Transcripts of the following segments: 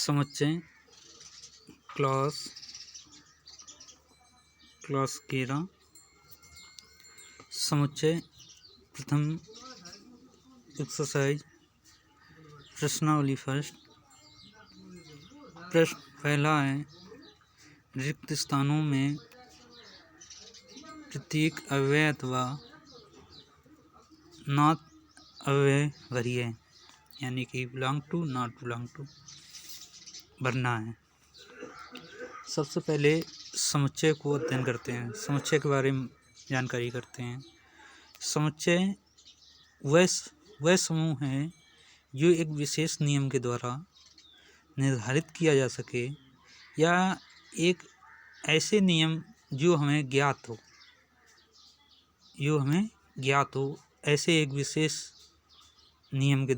समुच्चय क्लास 11 समुच्चय प्रथम एक्सरसाइज प्रश्नावली फर्स्ट। प्रश्न पहला है, रिक्त स्थानों में प्रत्येक अव्यय अथवा नॉट अव्यय भरिए, यानी कि belong to not belong to भरना है। सबसे पहले समुच्चय को अध्ययन करते हैं, समुच्चय के बारे में जानकारी करते हैं। समुच्चय वह समूह है जो एक विशेष नियम के द्वारा निर्धारित किया जा सके, या एक ऐसे नियम जो हमें ज्ञात हो, ऐसे एक विशेष नियम के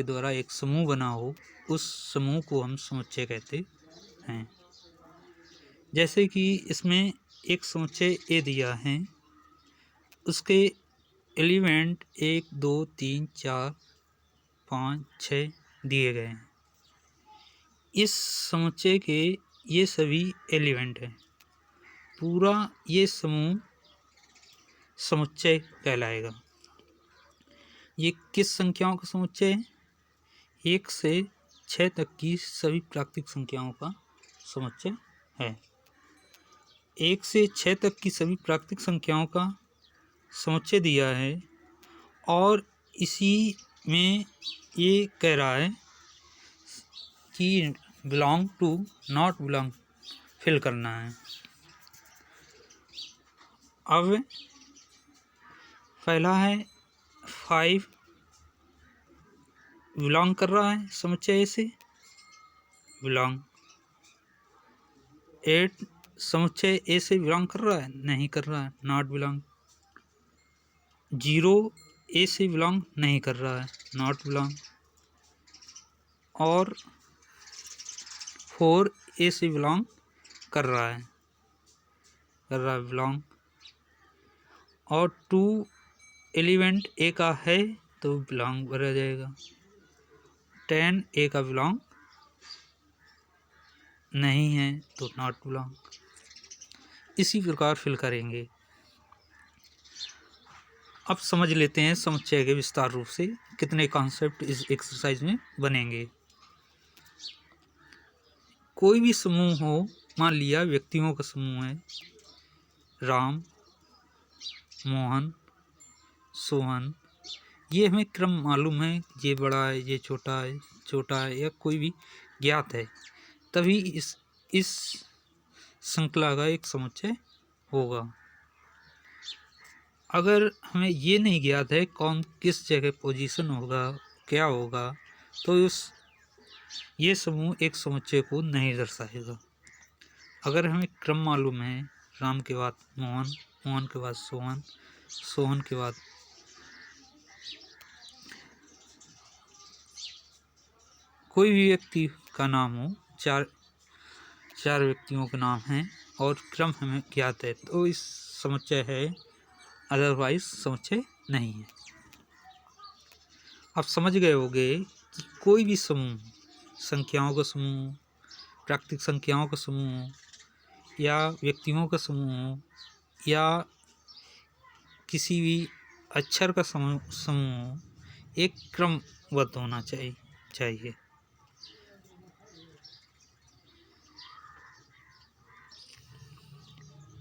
द्वारा एक समूह बना हो, उस समूह को हम समुच्चय कहते हैं। जैसे कि इसमें एक समुच्चय ए दिया है, उसके एलिमेंट 1 2 3 4 5 6 दिए गए हैं। इस समुच्चय के ये सभी एलिमेंट हैं, पूरा ये समूह समुच्चय कहलाएगा। ये किस संख्याओं का समुच्चय है? 1 से 6 तक की सभी प्राकृतिक संख्याओं का समुच्चय है। 1 से 6 तक की सभी प्राकृतिक संख्याओं का समुच्चय दिया है, और इसी में ये कह रहा है कि belong to not belong fill करना है। अब पहला है 5 बिलोंग कर रहा है समुच्चय से, बिलोंग। 8 समुच्चय ए से बिलोंग कर रहा है, नहीं कर रहा है, नॉट बिलोंग। 0 ए से बिलोंग नहीं कर रहा है, नॉट बिलोंग। और 4 ए से बिलोंग कर रहा है बिलोंग। और 2 एलिमेंट ए का है तो बिलोंग भरा जाएगा। 10 ए का बिलोंग नहीं है तो नॉट बिलोंग। इसी प्रकार फिल करेंगे। अब समझ लेते हैं समुच्चय के विस्तार रूप से कितने कॉन्सेप्ट इस एक्सरसाइज में बनेंगे। कोई भी समूह हो, मान लिया व्यक्तियों का समूह है, राम, मोहन, सोहन। ये हमें क्रम मालूम है, ये बड़ा है, ये छोटा है, या कोई भी ज्ञात है, तभी इस श्रृंखला का एक समुच्चय होगा। अगर हमें ये नहीं ज्ञात है कौन किस जगह पोजीशन होगा, क्या होगा, तो ये समूह एक समुच्चय को नहीं दर्शाएगा। अगर हमें क्रम मालूम है, राम के बाद मोहन, मोहन के बाद सोहन, सोहन के बाद कोई भी व्यक्ति का नाम हो, चार व्यक्तियों के नाम हैं और क्रम हमें ज्ञात है, तो इस समुच्चय है, अदरवाइज समुच्चय नहीं है। आप समझ गए होंगे कि कोई भी समूह, संख्याओं का समूह, प्राकृतिक संख्याओं का समूह, या व्यक्तियों का समूह, या किसी भी अक्षर का समूह एक क्रमबद्ध होना चाहिए।